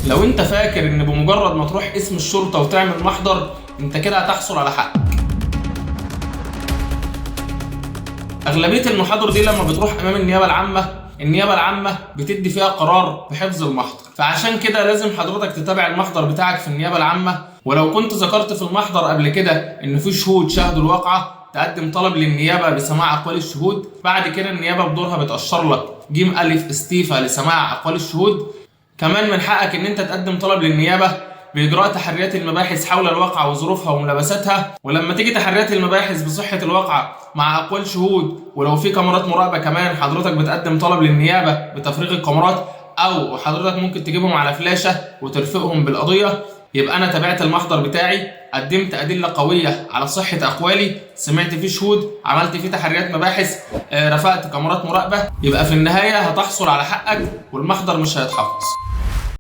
لو انت فاكر ان بمجرد ما تروح اسم الشرطة وتعمل محضر انت كده هتحصل على حقك، اغلبية المحاضر دي لما بتروح امام النيابة العامة بتدي فيها قرار بحفظ المحضر، فعشان كده لازم حضرتك تتابع المحضر بتاعك في النيابة العامة. ولو كنت ذكرت في المحضر قبل كده ان في شهود شاهدوا الواقعة تقدم طلب للنيابة بسماع اقوال الشهود. بعد كده النيابة بدورها بتقشر لك ج أ استيفا لسماع اقوال الشهود. كمان من حقك ان انت تقدم طلب للنيابة بإجراء تحريات المباحث حول الواقعة وظروفها وملابساتها. ولما تيجي تحريات المباحث بصحة الواقعة مع أقوال شهود، ولو في كاميرات مراقبة كمان حضرتك بتقدم طلب للنيابة بتفريغ الكاميرات، أو حضرتك ممكن تجيبهم على فلاشة وترفقهم بالقضية. يبقى أنا تابعت المحضر بتاعي، قدمت أدلة قوية على صحة أقوالي، سمعت فيه شهود، عملت فيه تحريات مباحث، رفعت كاميرات مراقبة. يبقى في النهاية هتحصل على حقك والمحضر مش هيتحفظ.